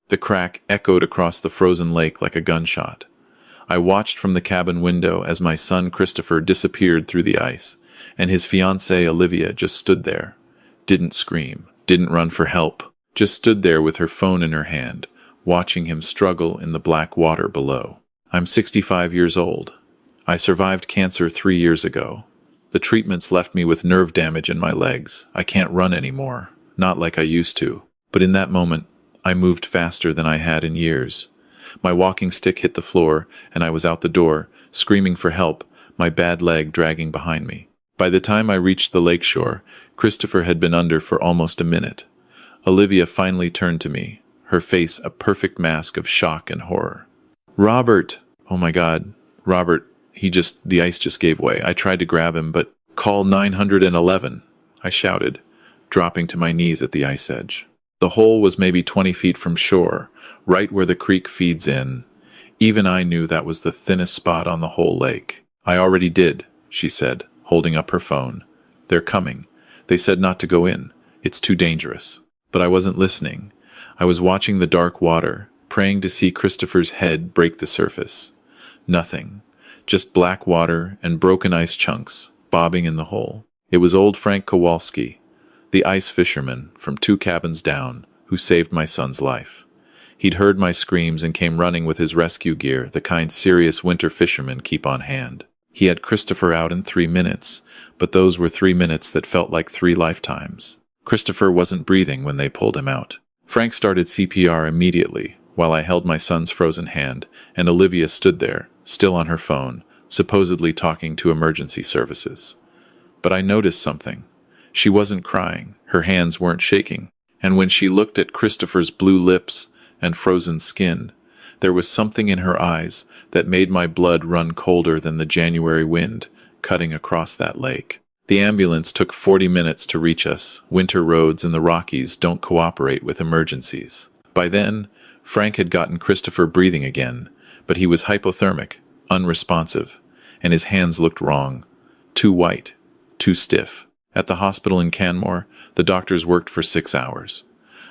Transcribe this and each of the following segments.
The crack echoed across the frozen lake like a gunshot. I watched from the cabin window as my son Christopher disappeared through the ice, and his fiancée Olivia just stood there. Didn't scream, didn't run for help, just stood there with her phone in her hand, watching him struggle in the black water below. I'm 65 years old. I survived cancer 3 years ago. The treatments left me with nerve damage in my legs. I can't run anymore, not like I used to. But in that moment, I moved faster than I had in years. My walking stick hit the floor, and I was out the door, screaming for help, my bad leg dragging behind me. By the time I reached the lakeshore, Christopher had been under for almost a minute. Olivia finally turned to me, her face a perfect mask of shock and horror. "Robert!" "Oh my God, Robert, the ice just gave way. I tried to grab him, but call 911, I shouted, dropping to my knees at the ice edge. The hole was maybe 20 feet from shore, right where the creek feeds in. Even I knew that was the thinnest spot on the whole lake. "I already did," she said, holding up her phone. "They're coming. They said not to go in. It's too dangerous." But I wasn't listening. I was watching the dark water, praying to see Christopher's head break the surface. Nothing. Just black water and broken ice chunks, bobbing in the hole. It was old Frank Kowalski, the ice fisherman from 2 cabins down, who saved my son's life. He'd heard my screams and came running with his rescue gear, the kind serious winter fishermen keep on hand. He had Christopher out in 3 minutes, but those were 3 minutes that felt like 3 lifetimes. Christopher wasn't breathing when they pulled him out. Frank started CPR immediately, while I held my son's frozen hand, and Olivia stood there, still on her phone, supposedly talking to emergency services. But I noticed something. She wasn't crying, her hands weren't shaking, and when she looked at Christopher's blue lips and frozen skin, there was something in her eyes that made my blood run colder than the January wind cutting across that lake. The ambulance took 40 minutes to reach us. Winter roads in the Rockies don't cooperate with emergencies. By then, Frank had gotten Christopher breathing again, but he was hypothermic, unresponsive, and his hands looked wrong. Too white, too stiff. At the hospital in Canmore, the doctors worked for 6 hours.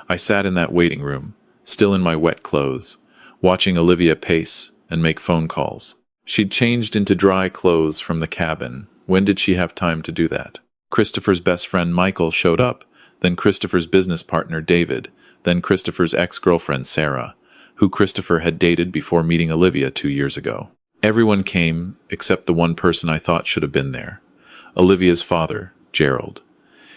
I sat in that waiting room, still in my wet clothes, watching Olivia pace and make phone calls. She'd changed into dry clothes from the cabin. When did she have time to do that? Christopher's best friend Michael showed up, then Christopher's business partner David, then Christopher's ex-girlfriend Sarah, who Christopher had dated before meeting Olivia 2 years ago. Everyone came, except the one person I thought should have been there. Olivia's father, Gerald.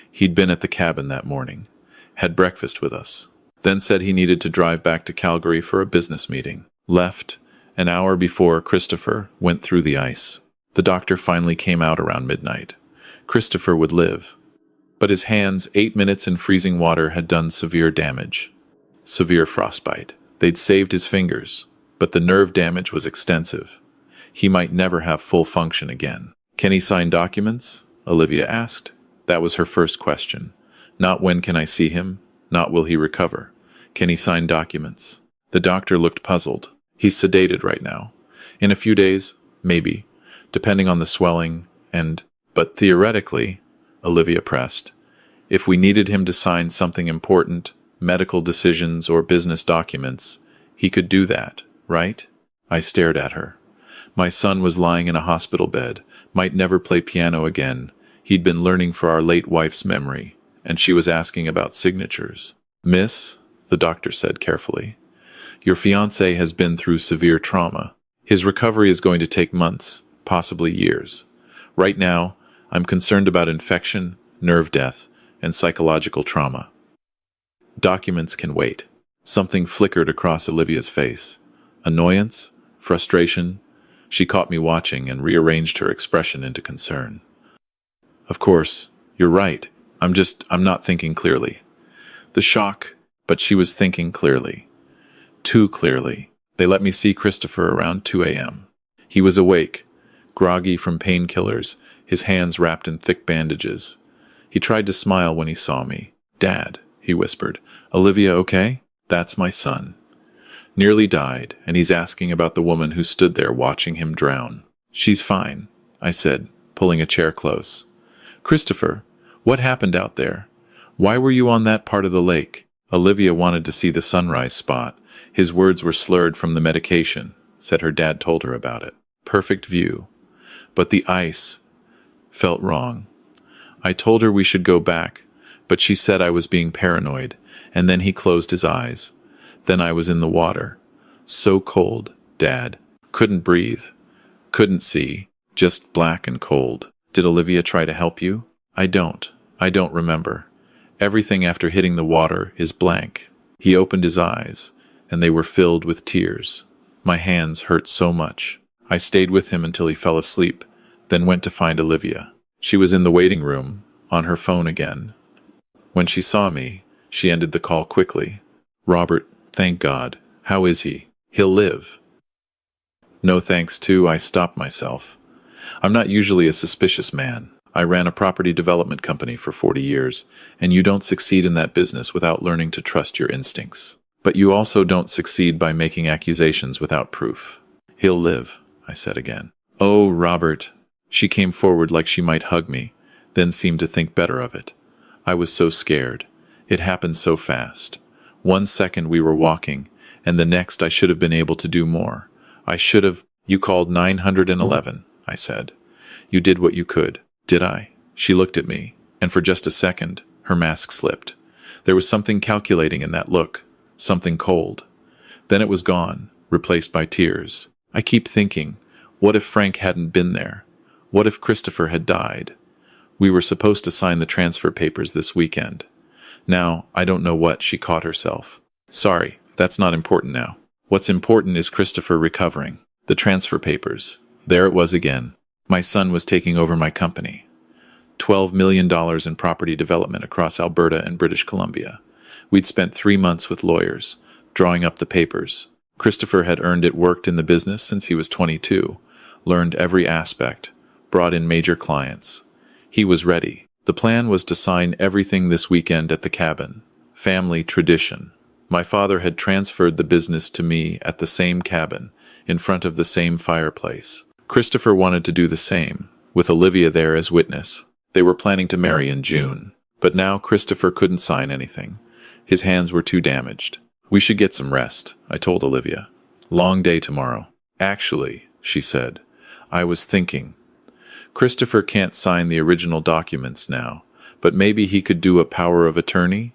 He'd been at the cabin that morning, had breakfast with us, then said he needed to drive back to Calgary for a business meeting. Left an hour before Christopher went through the ice. The doctor finally came out around midnight. Christopher would live. But his hands, 8 minutes in freezing water, had done severe damage. Severe frostbite. They'd saved his fingers, but the nerve damage was extensive. He might never have full function again. "Can he sign documents?" Olivia asked. That was her first question. Not when can I see him, not will he recover. Can he sign documents? The doctor looked puzzled. He's sedated right now. In a few days, maybe, depending on the swelling but theoretically, Olivia pressed, if we needed him to sign something important, medical decisions or business documents, he could do that, right? I stared at her. My son was lying in a hospital bed, might never play piano again. He'd been learning for our late wife's memory, and she was asking about signatures. "Miss," the doctor said carefully, "your fiancé has been through severe trauma. His recovery is going to take months, possibly years. Right now, I'm concerned about infection, nerve death, and psychological trauma." Documents can wait. Something flickered across Olivia's face. Annoyance? Frustration? She caught me watching and rearranged her expression into concern. "Of course, you're right. I'm not thinking clearly." The shock, but she was thinking clearly. Too clearly. They let me see Christopher around 2 a.m. He was awake, groggy from painkillers, his hands wrapped in thick bandages. He tried to smile when he saw me. "Dad," he whispered. "Olivia okay?" "That's my son. Nearly died, and he's asking about the woman who stood there watching him drown." "She's fine," I said, pulling a chair close. "Christopher, what happened out there? Why were you on that part of the lake?" Olivia wanted to see the sunrise spot, His words were slurred from the medication, said her dad told her about it. Perfect view. But the ice felt wrong. I told her we should go back, but she said I was being paranoid, and then he closed his eyes. Then I was in the water. So cold, Dad. Couldn't breathe. Couldn't see. Just black and cold. Did Olivia try to help you? I don't remember. Everything after hitting the water is blank. He opened his eyes, and they were filled with tears. My hands hurt so much. I stayed with him until he fell asleep, then went to find Olivia. She was in the waiting room, on her phone again. When she saw me, she ended the call quickly. Robert, thank God. How is he? He'll live. No thanks to, I stopped myself. I'm not usually a suspicious man. I ran a property development company for 40 years, and you don't succeed in that business without learning to trust your instincts. But you also don't succeed by making accusations without proof. He'll live, I said again. Oh, Robert. She came forward like she might hug me, then seemed to think better of it. I was so scared. It happened so fast. 1 second we were walking, and the next I should have been able to do more. I should have. You called 911, I said. You did what you could. Did I? She looked at me, and for just a second, her mask slipped. There was something calculating in that look, something cold. Then it was gone, replaced by tears. I keep thinking, what if Frank hadn't been there? What if Christopher had died? We were supposed to sign the transfer papers this weekend. Now, I don't know what. She caught herself. Sorry, that's not important now. What's important is Christopher recovering. The transfer papers. There it was again. My son was taking over my company. $12 million in property development across Alberta and British Columbia. We'd spent 3 months with lawyers, drawing up the papers. Christopher had earned it, worked in the business since he was 22, learned every aspect, brought in major clients. He was ready. The plan was to sign everything this weekend at the cabin. Family tradition. My father had transferred the business to me at the same cabin, in front of the same fireplace. Christopher wanted to do the same, with Olivia there as witness. They were planning to marry in June, but now Christopher couldn't sign anything. His hands were too damaged. We should get some rest, I told Olivia. Long day tomorrow. Actually, she said, I was thinking. Christopher can't sign the original documents now, but maybe he could do a power of attorney?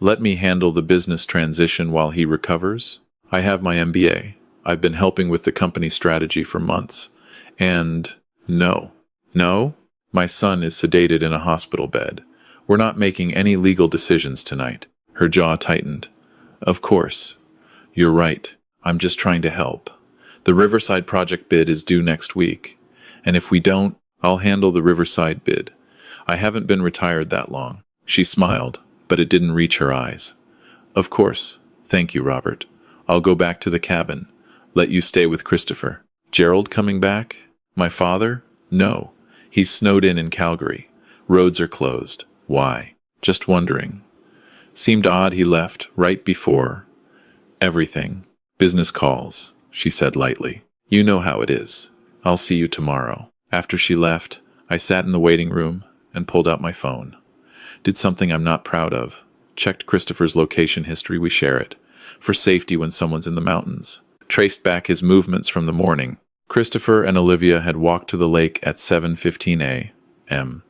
Let me handle the business transition while he recovers? I have my MBA. I've been helping with the company strategy for months. And no. No? My son is sedated in a hospital bed. We're not making any legal decisions tonight. Her jaw tightened. Of course. You're right. I'm just trying to help. The Riverside project bid is due next week. And if we don't, I'll handle the Riverside bid. I haven't been retired that long. She smiled, but it didn't reach her eyes. Of course. Thank you, Robert. I'll go back to the cabin. Let you stay with Christopher. Gerald coming back? My father? No. He's snowed in Calgary. Roads are closed. Why? Just wondering. Seemed odd he left right before. Everything. Business calls, she said lightly. You know how it is. I'll see you tomorrow. After she left, I sat in the waiting room and pulled out my phone. Did something I'm not proud of. Checked Christopher's location history, we share it, for safety when someone's in the mountains. Traced back his movements from the morning. Christopher and Olivia had walked to the lake at 7:15 a.m.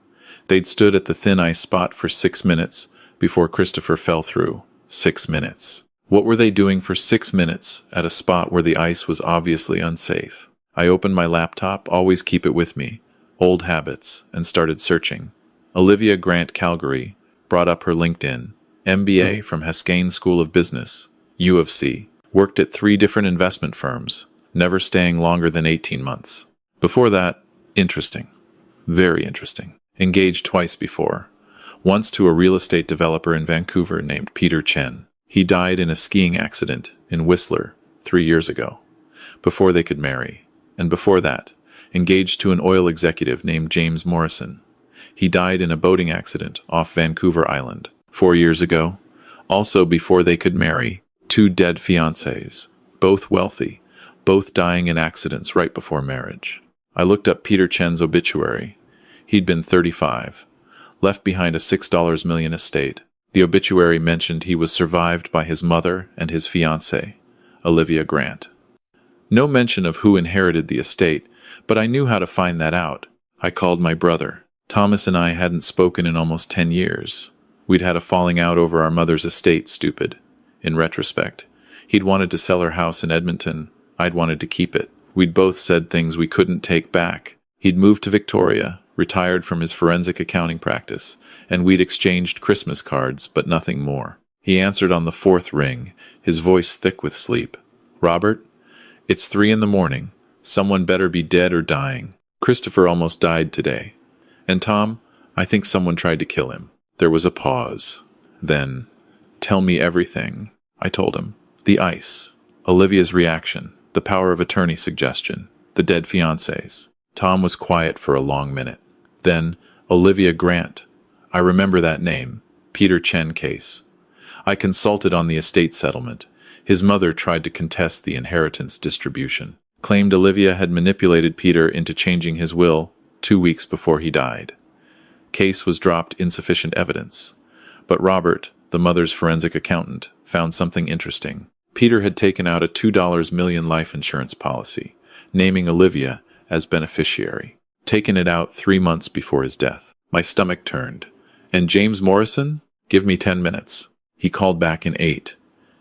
They'd stood at the thin ice spot for 6 minutes before Christopher fell through. 6 minutes. What were they doing for 6 minutes at a spot where the ice was obviously unsafe? I opened my laptop, always keep it with me, old habits, and started searching. Olivia Grant, Calgary, brought up her LinkedIn. MBA from Haskayne School of Business, U of C. Worked at 3 different investment firms, never staying longer than 18 months. Before that, interesting. Very interesting. Engaged twice before. Once to a real estate developer in Vancouver named Peter Chen. He died in a skiing accident in Whistler 3 years ago, before they could marry. And before that, engaged to an oil executive named James Morrison. He died in a boating accident off Vancouver Island 4 years ago. Also before they could marry, 2 dead fiancés, both wealthy, both dying in accidents right before marriage. I looked up Peter Chen's obituary. He'd been 35, left behind a $6 million estate. The obituary mentioned he was survived by his mother and his fiancée, Olivia Grant. No mention of who inherited the estate, but I knew how to find that out. I called my brother. Thomas and I hadn't spoken in almost 10 years. We'd had a falling out over our mother's estate, stupid. In retrospect, he'd wanted to sell her house in Edmonton. I'd wanted to keep it. We'd both said things we couldn't take back. He'd moved to Victoria, retired from his forensic accounting practice, and we'd exchanged Christmas cards, but nothing more. He answered on the fourth ring, his voice thick with sleep. "Robert, it's 3 in the morning. Someone better be dead or dying. Christopher almost died today. And Tom, I think someone tried to kill him." There was a pause. Then, "Tell me everything," I told him. The ice, Olivia's reaction, the power of attorney suggestion, the dead fiancés. Tom was quiet for a long minute. Then, Olivia Grant. I remember that name. Peter Chen case. I consulted on the estate settlement. His mother tried to contest the inheritance distribution. Claimed Olivia had manipulated Peter into changing his will 2 weeks before he died. Case was dropped insufficient evidence. But Robert, the mother's forensic accountant, found something interesting. Peter had taken out a $2 million life insurance policy, naming Olivia as beneficiary. Taken it out 3 months before his death. My stomach turned. And James Morrison? Give me 10 minutes. He called back in 8.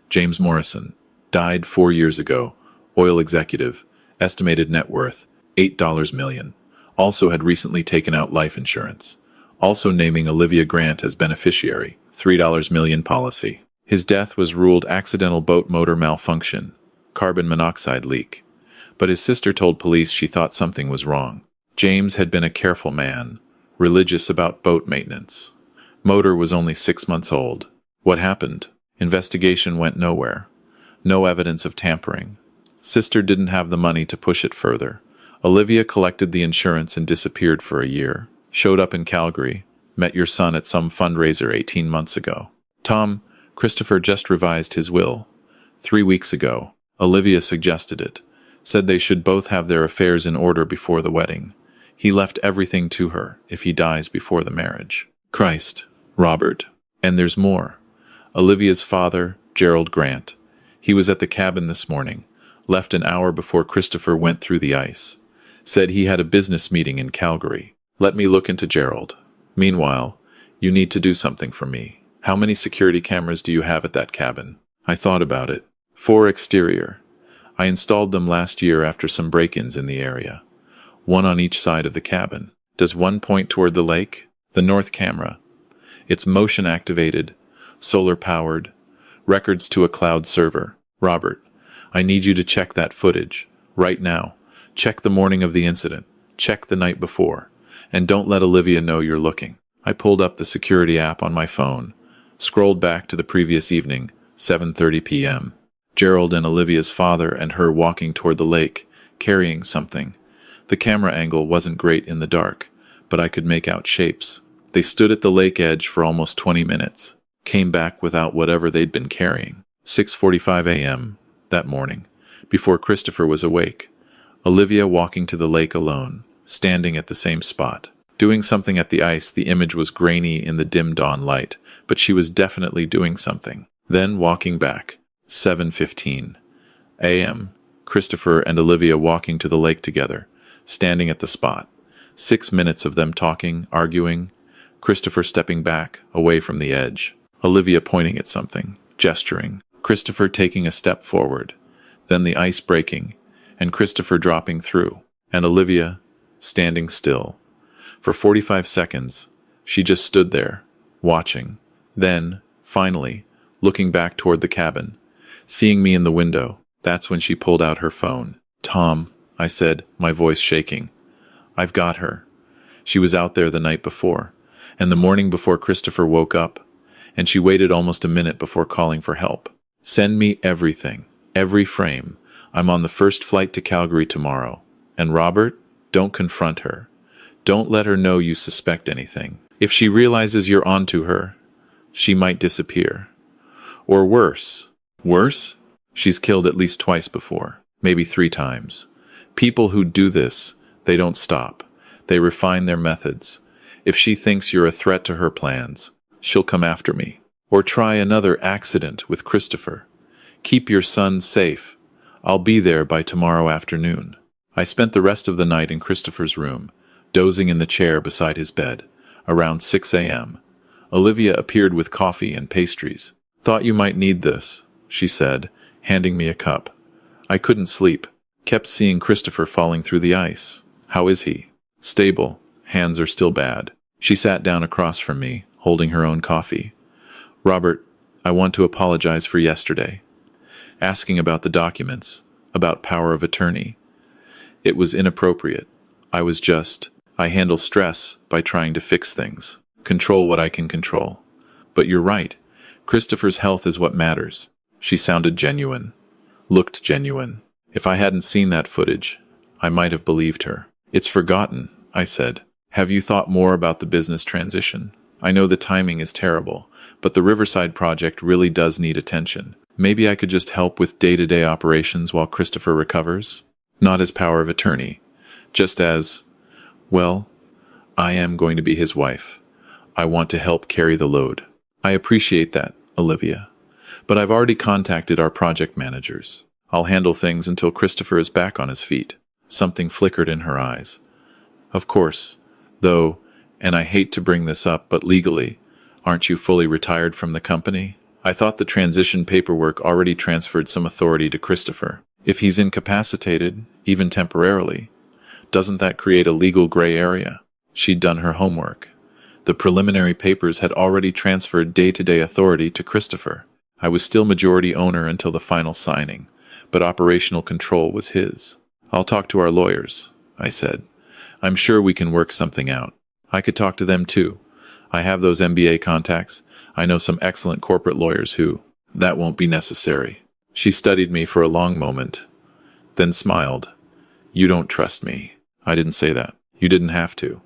James Morrison. Died 4 years ago. Oil executive. Estimated net worth, $8 million. Also had recently taken out life insurance. Also naming Olivia Grant as beneficiary, $3 million policy. His death was ruled accidental boat motor malfunction, carbon monoxide leak. But his sister told police she thought something was wrong. James had been a careful man, religious about boat maintenance. Motor was only 6 months old. What happened? Investigation went nowhere. No evidence of tampering. Sister didn't have the money to push it further. Olivia collected the insurance and disappeared for a year. Showed up in Calgary. Met your son at some fundraiser 18 months ago. Tom, Christopher just revised his will. 3 weeks ago. Olivia suggested it. Said they should both have their affairs in order before the wedding. He left everything to her if he dies before the marriage. Christ, Robert. And there's more. Olivia's father, Gerald Grant. He was at the cabin this morning. Left an hour before Christopher went through the ice. Said he had a business meeting in Calgary. Let me look into Gerald. Meanwhile, you need to do something for me. How many security cameras do you have at that cabin? I thought about it. 4 exterior. I installed them last year after some break-ins in the area. 1 on each side of the cabin. Does one point toward the lake? The north camera. It's motion-activated, solar-powered, records to a cloud server. Robert, I need you to check that footage. Right now. Check the morning of the incident. Check the night before. And don't let Olivia know you're looking. I pulled up the security app on my phone. Scrolled back to the previous evening, 7:30 p.m. Gerald and Olivia's father and her walking toward the lake, carrying something. The camera angle wasn't great in the dark, but I could make out shapes. They stood at the lake edge for almost 20 minutes. Came back without whatever they'd been carrying. 6:45 a.m. that morning, before Christopher was awake. Olivia walking to the lake alone, standing at the same spot. Doing something at the ice. The image was grainy in the dim dawn light, but she was definitely doing something. Then walking back. 7:15 a.m. Christopher and Olivia walking to the lake together, standing at the spot. 6 minutes of them talking, arguing. Christopher stepping back, away from the edge. Olivia pointing at something, gesturing. Christopher taking a step forward. Then the ice breaking, and Christopher dropping through. And Olivia standing still. For 45 seconds, she just stood there, watching. Then, finally, looking back toward the cabin, seeing me in the window. That's when she pulled out her phone. "Tom," I said, my voice shaking. "I've got her. She was out there the night before, and the morning before Christopher woke up, and she waited almost a minute before calling for help. Send me everything, every frame. I'm on the first flight to Calgary tomorrow. And Robert, don't confront her. Don't let her know you suspect anything. If she realizes you're onto her, she might disappear. Or worse. Worse? She's killed at least twice before, maybe 3 times. People who do this, they don't stop. They refine their methods. If she thinks you're a threat to her plans, she'll come after me. Or try another accident with Christopher. Keep your son safe. I'll be there by tomorrow afternoon. I spent the rest of the night in Christopher's room, dozing in the chair beside his bed. Around 6 a.m., Olivia appeared with coffee and pastries. Thought you might need this, she said, handing me a cup. I couldn't sleep. Kept seeing Christopher falling through the ice. How is he? Stable. Hands are still bad. She sat down across from me, holding her own coffee. Robert, I want to apologize for yesterday. Asking about the documents, about power of attorney. It was inappropriate. I handle stress by trying to fix things. Control what I can control. But you're right. Christopher's health is what matters. She sounded genuine. Looked genuine. If I hadn't seen that footage, I might have believed her. It's forgotten, I said. Have you thought more about the business transition? I know the timing is terrible, but the Riverside project really does need attention. Maybe I could just help with day-to-day operations while Christopher recovers? Not as power of attorney. Just as, well, I am going to be his wife. I want to help carry the load. I appreciate that, Olivia. But I've already contacted our project managers. I'll handle things until Christopher is back on his feet. Something flickered in her eyes. Of course, though, and I hate to bring this up, but legally, aren't you fully retired from the company? I thought the transition paperwork already transferred some authority to Christopher. If he's incapacitated, even temporarily, doesn't that create a legal gray area? She'd done her homework. The preliminary papers had already transferred day-to-day authority to Christopher. I was still majority owner until the final signing, but operational control was his. I'll talk to our lawyers, I said. I'm sure we can work something out. I could talk to them too. I have those MBA contacts. I know some excellent corporate lawyers who... That won't be necessary. She studied me for a long moment, then smiled. You don't trust me. I didn't say that. You didn't have to.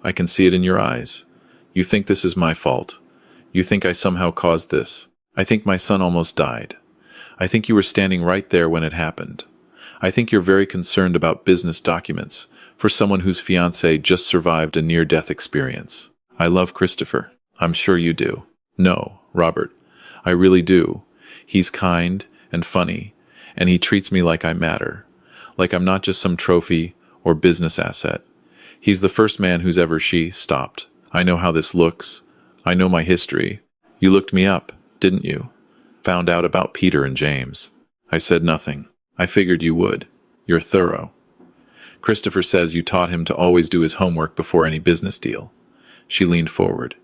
I can see it in your eyes. You think this is my fault. You think I somehow caused this. I think my son almost died. I think you were standing right there when it happened. I think you're very concerned about business documents for someone whose fiancée just survived a near-death experience. I love Christopher. I'm sure you do. No, Robert, I really do. He's kind and funny, and he treats me like I matter, like I'm not just some trophy or business asset. He's the first man who's ever stopped. I know how this looks. I know my history. You looked me up, didn't you? Found out about Peter and James. I said nothing. I figured you would. You're thorough. Christopher says you taught him to always do his homework before any business deal. She leaned forward.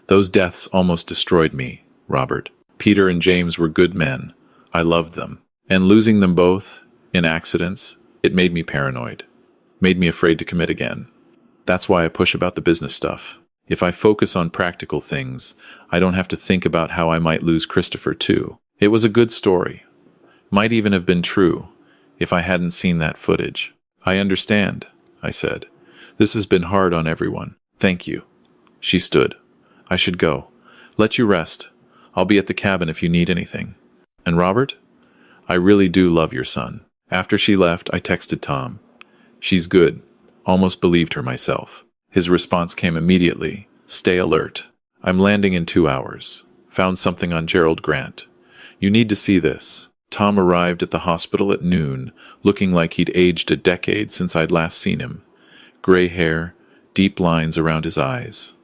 Those deaths almost destroyed me, Robert. Peter and James were good men. I loved them. And losing them both, in accidents, it made me paranoid. Made me afraid to commit again. That's why I push about the business stuff. If I focus on practical things, I don't have to think about how I might lose Christopher too. It was a good story. Might even have been true, if I hadn't seen that footage. I understand, I said. This has been hard on everyone. Thank you. She stood. I should go. Let you rest. I'll be at the cabin if you need anything. And Robert? I really do love your son. After she left, I texted Tom. She's good. Almost believed her myself. His response came immediately. Stay alert. I'm landing in 2 hours. Found something on Gerald Grant. You need to see this. Tom arrived at the hospital at noon, looking like he'd aged a decade since I'd last seen him. Gray hair, deep lines around his eyes.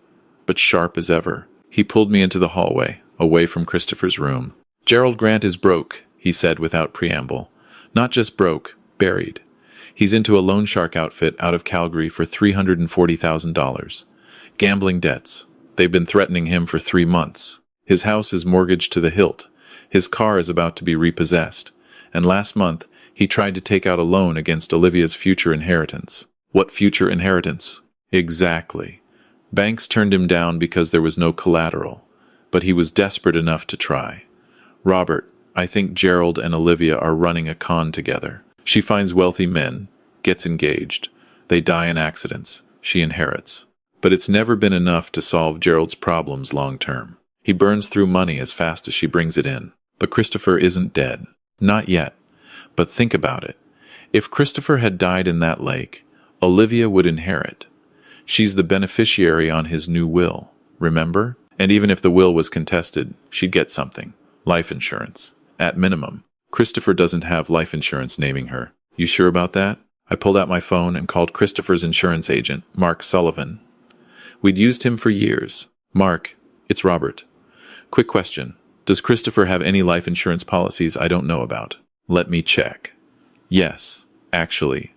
But sharp as ever. He pulled me into the hallway, away from Christopher's room. Gerald Grant is broke, he said without preamble. Not just broke, buried. He's into a loan shark outfit out of Calgary for $340,000. Gambling debts. They've been threatening him for 3 months. His house is mortgaged to the hilt. His car is about to be repossessed. And last month, he tried to take out a loan against Olivia's future inheritance. What future inheritance? Exactly. Banks turned him down because there was no collateral. But he was desperate enough to try. Robert, I think Gerald and Olivia are running a con together. She finds wealthy men, gets engaged. They die in accidents. She inherits. But it's never been enough to solve Gerald's problems long term. He burns through money as fast as she brings it in. But Christopher isn't dead. Not yet. But think about it. If Christopher had died in that lake, Olivia would inherit. She's the beneficiary on his new will, remember? And even if the will was contested, she'd get something. Life insurance. At minimum. Christopher doesn't have life insurance naming her. You sure about that? I pulled out my phone and called Christopher's insurance agent, Mark Sullivan. We'd used him for years. Mark, it's Robert. Quick question. Does Christopher have any life insurance policies I don't know about? Let me check. Yes, actually.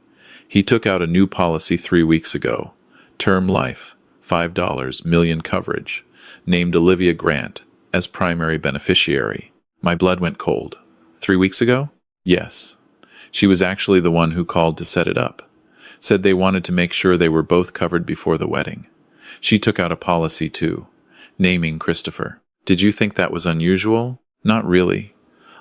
He took out a new policy 3 weeks ago. Term life, $5 million coverage. Named Olivia Grant as primary beneficiary. My blood went cold. 3 weeks ago? Yes. She was actually the one who called to set it up. Said they wanted to make sure they were both covered before the wedding. She took out a policy too, naming Christopher. Did you think that was unusual? Not really.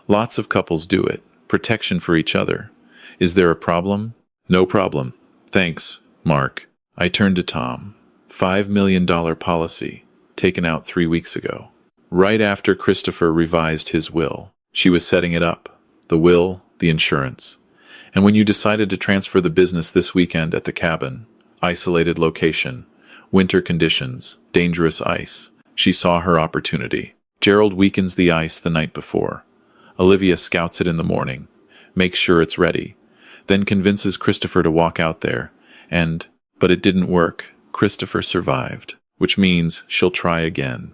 Lots of couples do it. Protection for each other. Is there a problem? No problem. Thanks, Mark. I turned to Tom. $5 million policy, taken out 3 weeks ago. Right after Christopher revised his will. She was setting it up. The will, the insurance. And when you decided to transfer the business this weekend at the cabin, isolated location, winter conditions, dangerous ice, she saw her opportunity. Gerald weakens the ice the night before. Olivia scouts it in the morning, makes sure it's ready, then convinces Christopher to walk out there, but it didn't work. Christopher survived, which means she'll try again.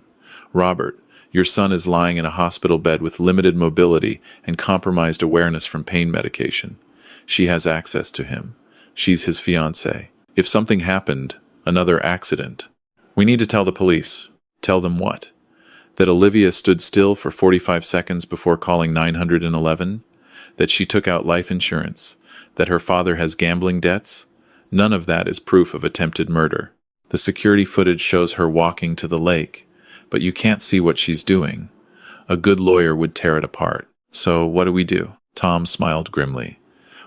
Robert, your son is lying in a hospital bed with limited mobility and compromised awareness from pain medication. She has access to him. She's his fiancée. If something happened, another accident, we need to tell the police. Tell them what? That Olivia stood still for 45 seconds before calling 911? That she took out life insurance? That her father has gambling debts? None of that is proof of attempted murder. The security footage shows her walking to the lake, but you can't see what she's doing. A good lawyer would tear it apart. So what do? Tom smiled grimly.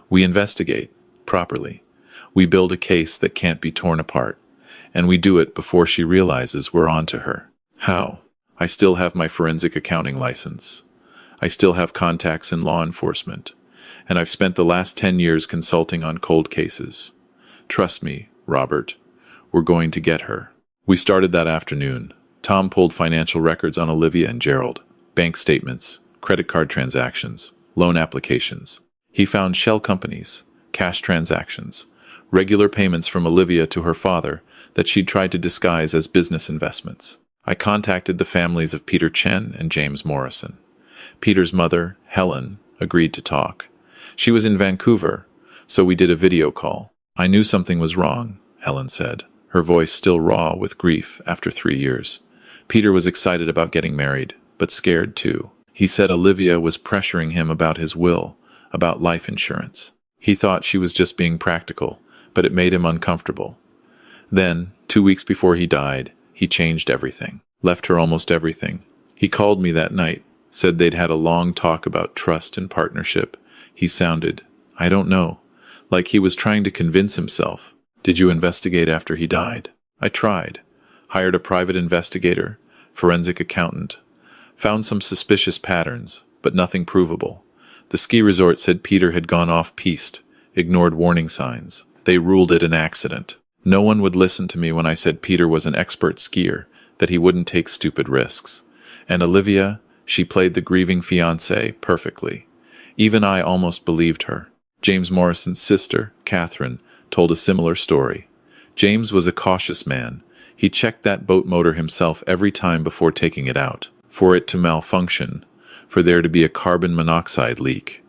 We investigate, properly. We build a case that can't be torn apart. And we do it before she realizes we're onto her. How? I still have my forensic accounting license. I still have contacts in law enforcement. And I've spent the last 10 years consulting on cold cases. Trust me, Robert. We're going to get her. We started that afternoon. Tom pulled financial records on Olivia and Gerald, bank statements, credit card transactions, loan applications. He found shell companies, cash transactions, regular payments from Olivia to her father that she'd tried to disguise as business investments. I contacted the families of Peter Chen and James Morrison. Peter's mother, Helen, agreed to talk. She was in Vancouver, so we did a video call. I knew something was wrong, Helen said, her voice still raw with grief after 3 years. Peter was excited about getting married, but scared too. He said Olivia was pressuring him about his will, about life insurance. He thought she was just being practical, but it made him uncomfortable. Then, 2 weeks before he died, he changed everything, left her almost everything. He called me that night, said they'd had a long talk about trust and partnership. He sounded, I don't know, like he was trying to convince himself. Did you investigate after he died? I tried. Hired a private investigator, forensic accountant. Found some suspicious patterns, but nothing provable. The ski resort said Peter had gone off-piste, ignored warning signs. They ruled it an accident. No one would listen to me when I said Peter was an expert skier, that he wouldn't take stupid risks. And Olivia, she played the grieving fiancée perfectly. Even I almost believed her. James Morrison's sister, Catherine, told a similar story. James was a cautious man. He checked that boat motor himself every time before taking it out, for it to malfunction, for there to be a carbon monoxide leak.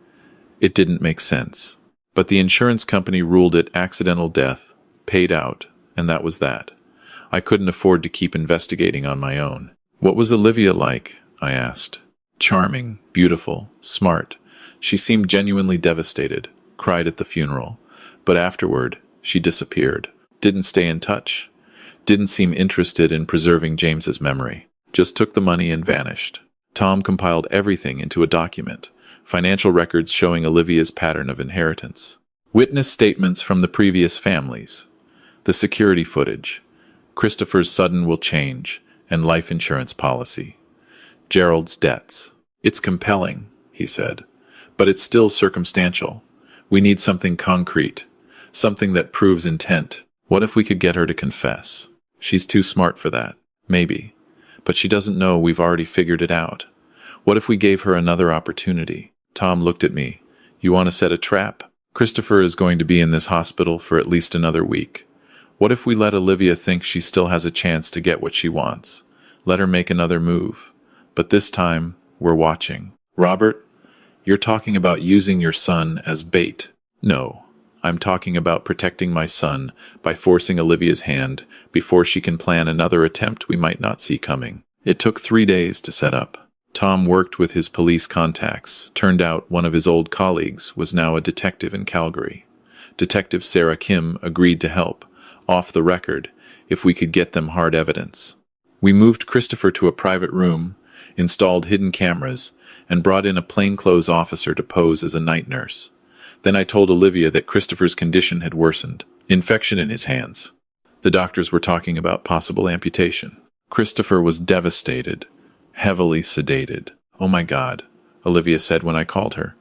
It didn't make sense. But the insurance company ruled it accidental death, paid out, and that was that. I couldn't afford to keep investigating on my own. What was Olivia like? I asked. Charming, beautiful, smart. She seemed genuinely devastated, cried at the funeral. But afterward, she disappeared. Didn't stay in touch. Didn't seem interested in preserving James's memory. Just took the money and vanished. Tom compiled everything into a document. Financial records showing Olivia's pattern of inheritance. Witness statements from the previous families. The security footage. Christopher's sudden will change and life insurance policy. Gerald's debts. It's compelling, he said, but it's still circumstantial. We need something concrete, something that proves intent. What if we could get her to confess? She's too smart for that. Maybe. But she doesn't know we've already figured it out. What if we gave her another opportunity? Tom looked at me. You want to set a trap? Christopher is going to be in this hospital for at least another week. What if we let Olivia think she still has a chance to get what she wants? Let her make another move. But this time, we're watching. Robert, you're talking about using your son as bait. No, I'm talking about protecting my son by forcing Olivia's hand before she can plan another attempt we might not see coming. It took 3 days to set up. Tom worked with his police contacts. Turned out one of his old colleagues was now a detective in Calgary. Detective Sarah Kim agreed to help, off the record, if we could get them hard evidence. We moved Christopher to a private room, installed hidden cameras, and brought in a plainclothes officer to pose as a night nurse. Then I told Olivia that Christopher's condition had worsened. Infection in his hands. The doctors were talking about possible amputation. Christopher was devastated, heavily sedated. Oh my God, Olivia said when I called her.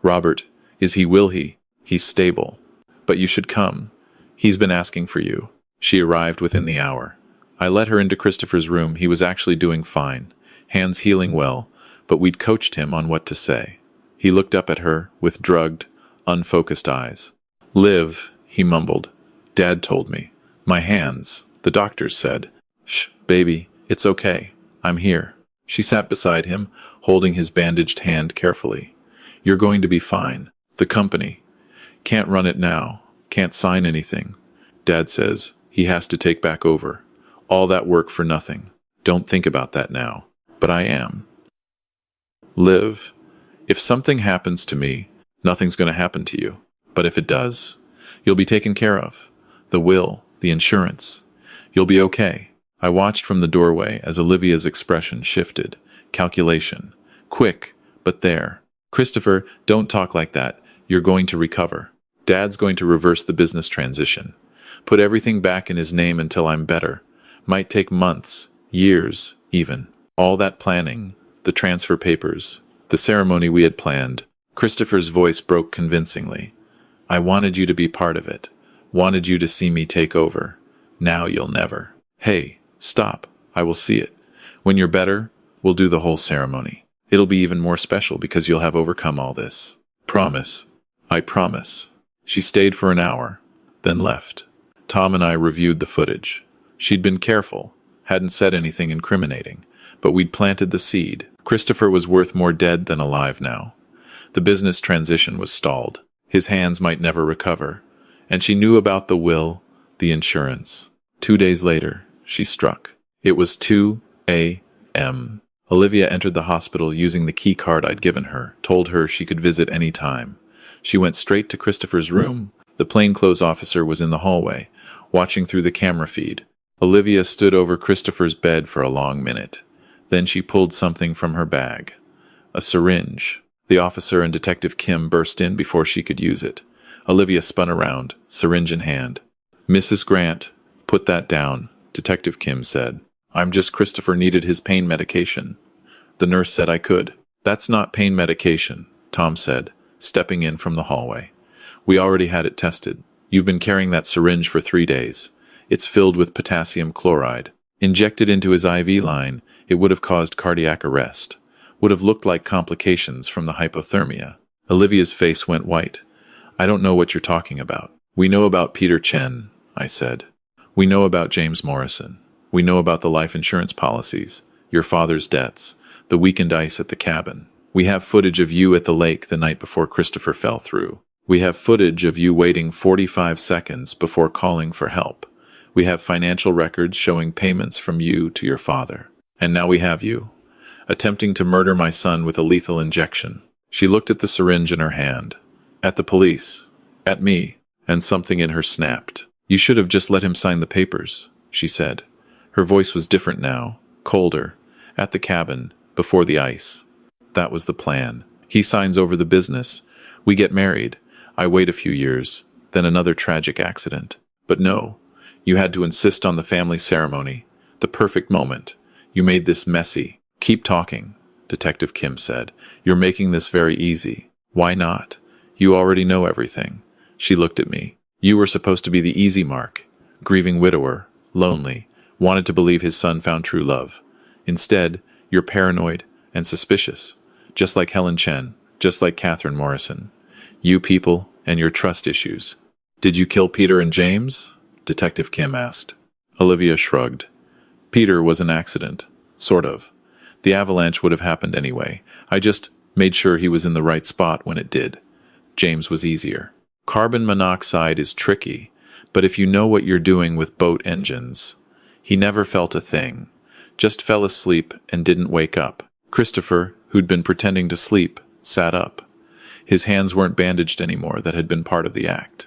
Robert, will he? He's stable. But you should come. He's been asking for you. She arrived within the hour. I let her into Christopher's room. He was actually doing fine, hands healing well, but we'd coached him on what to say. He looked up at her with drugged, unfocused eyes. Liv, he mumbled. Dad told me. My hands, the doctors said. Shh, baby, it's okay. I'm here. She sat beside him, holding his bandaged hand carefully. You're going to be fine. The company. Can't run it now. Can't sign anything. Dad says he has to take back over. All that work for nothing. Don't think about that now. But I am. Liv, if something happens to me, nothing's going to happen to you. But if it does, you'll be taken care of. The will, the insurance. You'll be okay. I watched from the doorway as Olivia's expression shifted. Calculation. Quick, but there. Christopher, don't talk like that. You're going to recover. Dad's going to reverse the business transition. Put everything back in his name until I'm better. Might take months, years, even. All that planning, the transfer papers, the ceremony we had planned. Christopher's voice broke convincingly. I wanted you to be part of it. Wanted you to see me take over. Now you'll never. Hey, stop. I will see it. When you're better, we'll do the whole ceremony. It'll be even more special because you'll have overcome all this. Promise. I promise. She stayed for an hour, then left. Tom and I reviewed the footage. She'd been careful, hadn't said anything incriminating, but we'd planted the seed. Christopher was worth more dead than alive now. The business transition was stalled. His hands might never recover. And she knew about the will, the insurance. 2 days later, she struck. It was 2 a.m. Olivia entered the hospital using the key card I'd given her, told her she could visit any time. She went straight to Christopher's room. The plainclothes officer was in the hallway, watching through the camera feed. Olivia stood over Christopher's bed for a long minute. Then she pulled something from her bag. A syringe. The officer and Detective Kim burst in before she could use it. Olivia spun around, syringe in hand. Mrs. Grant, put that down, Detective Kim said. Christopher needed his pain medication. The nurse said I could. That's not pain medication, Tom said, stepping in from the hallway. We already had it tested. You've been carrying that syringe for 3 days. It's filled with potassium chloride. Injected into his IV line, it would have caused cardiac arrest. Would have looked like complications from the hypothermia. Olivia's face went white. I don't know what you're talking about. We know about Peter Chen, I said. We know about James Morrison. We know about the life insurance policies, your father's debts, the weakened ice at the cabin. We have footage of you at the lake the night before Christopher fell through. We have footage of you waiting 45 seconds before calling for help. We have financial records showing payments from you to your father. And now we have you, attempting to murder my son with a lethal injection. She looked at the syringe in her hand. At the police. At me. And something in her snapped. You should have just let him sign the papers, she said. Her voice was different now, colder. At the cabin, before the ice. That was the plan. He signs over the business. We get married. I wait a few years. Then another tragic accident. But no. You had to insist on the family ceremony. The perfect moment. You made this messy. Keep talking, Detective Kim said. You're making this very easy. Why not? You already know everything. She looked at me. You were supposed to be the easy mark. Grieving widower. Lonely. Wanted to believe his son found true love. Instead, you're paranoid and suspicious, just like Helen Chen, just like Catherine Morrison. You people and your trust issues. Did you kill Peter and James? Detective Kim asked. Olivia shrugged. Peter was an accident. Sort of. The avalanche would have happened anyway. I just made sure he was in the right spot when it did. James was easier. Carbon monoxide is tricky, but if you know what you're doing with boat engines... He never felt a thing. Just fell asleep and didn't wake up. Christopher, who'd been pretending to sleep, sat up. His hands weren't bandaged anymore. That had been part of the act.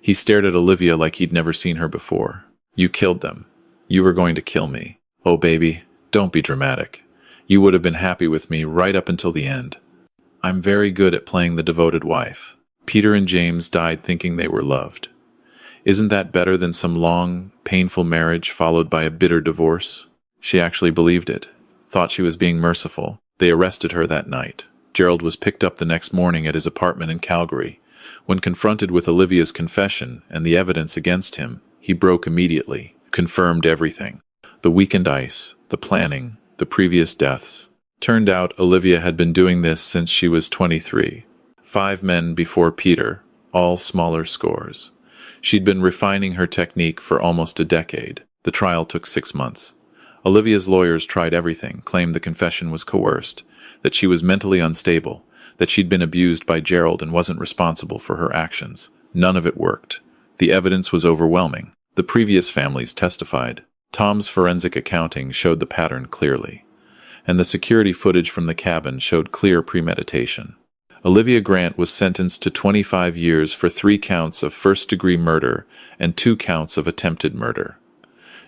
He stared at Olivia like he'd never seen her before. You killed them. You were going to kill me. Oh, baby, don't be dramatic. You would have been happy with me right up until the end. I'm very good at playing the devoted wife. Peter and James died thinking they were loved. Isn't that better than some long, painful marriage followed by a bitter divorce? She actually believed it, thought she was being merciful. They arrested her that night. Gerald was picked up the next morning at his apartment in Calgary. When confronted with Olivia's confession and the evidence against him, he broke immediately, confirmed everything. The weekend ice, the planning, the previous deaths. Turned out Olivia had been doing this since she was 23. 5 men before Peter, all smaller scores. She'd been refining her technique for almost a decade. The trial took 6 months. Olivia's lawyers tried everything, claimed the confession was coerced, that she was mentally unstable, that she'd been abused by Gerald and wasn't responsible for her actions. None of it worked. The evidence was overwhelming. The previous families testified. Tom's forensic accounting showed the pattern clearly. And the security footage from the cabin showed clear premeditation. Olivia Grant was sentenced to 25 years for 3 counts of first-degree murder and 2 counts of attempted murder.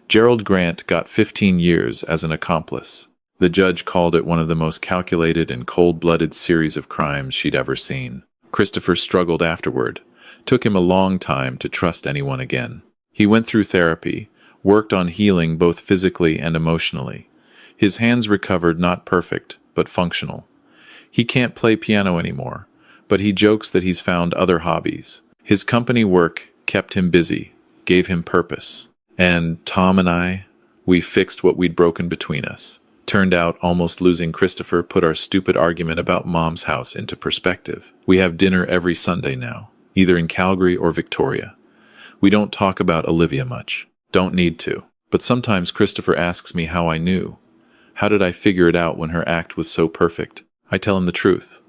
Gerald Grant got 15 years as an accomplice. The judge called it one of the most calculated and cold-blooded series of crimes she'd ever seen. Christopher struggled afterward. Took him a long time to trust anyone again. He went through therapy, worked on healing both physically and emotionally. His hands recovered, not perfect, but functional. He can't play piano anymore, but he jokes that he's found other hobbies. His company work kept him busy, gave him purpose. And Tom and I, we fixed what we'd broken between us. Turned out almost losing Christopher put our stupid argument about Mom's house into perspective. We have dinner every Sunday now, either in Calgary or Victoria. We don't talk about Olivia much. Don't need to. But sometimes Christopher asks me how I knew. How did I figure it out when her act was so perfect? I tell him the truth.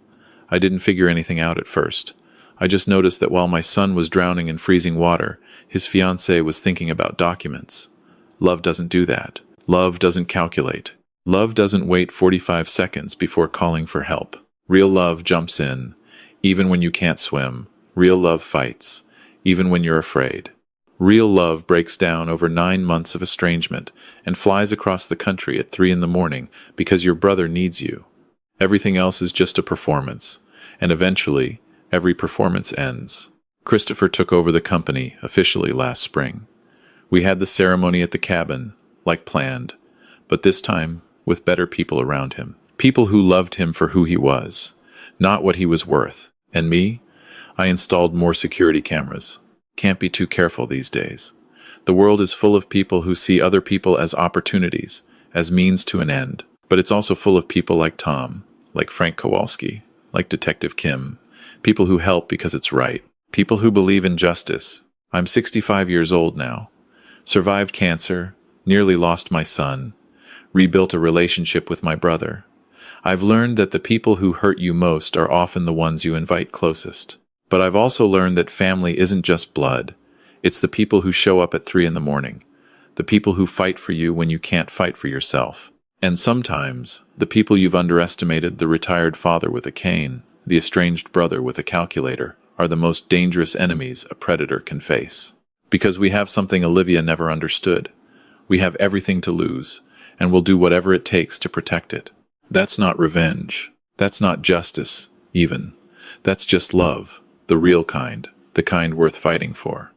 I didn't figure anything out at first. I just noticed that while my son was drowning in freezing water, his fiancée was thinking about documents. Love doesn't do that. Love doesn't calculate. Love doesn't wait 45 seconds before calling for help. Real love jumps in, even when you can't swim. Real love fights, even when you're afraid. Real love breaks down over 9 months of estrangement and flies across the country at 3 in the morning because your brother needs you. Everything else is just a performance, and eventually, every performance ends. Christopher took over the company officially last spring. We had the ceremony at the cabin, like planned, but this time with better people around him. People who loved him for who he was, not what he was worth. And me? I installed more security cameras. Can't be too careful these days. The world is full of people who see other people as opportunities, as means to an end. But it's also full of people like Tom, like Frank Kowalski, like Detective Kim. People who help because it's right. People who believe in justice. I'm 65 years old now. Survived cancer, nearly lost my son, rebuilt a relationship with my brother. I've learned that the people who hurt you most are often the ones you invite closest. But I've also learned that family isn't just blood. It's the people who show up at 3 in the morning. The people who fight for you when you can't fight for yourself. And sometimes, the people you've underestimated, the retired father with a cane, the estranged brother with a calculator, are the most dangerous enemies a predator can face. Because we have something Olivia never understood. We have everything to lose, and we'll do whatever it takes to protect it. That's not revenge. That's not justice, even. That's just love, the real kind, the kind worth fighting for.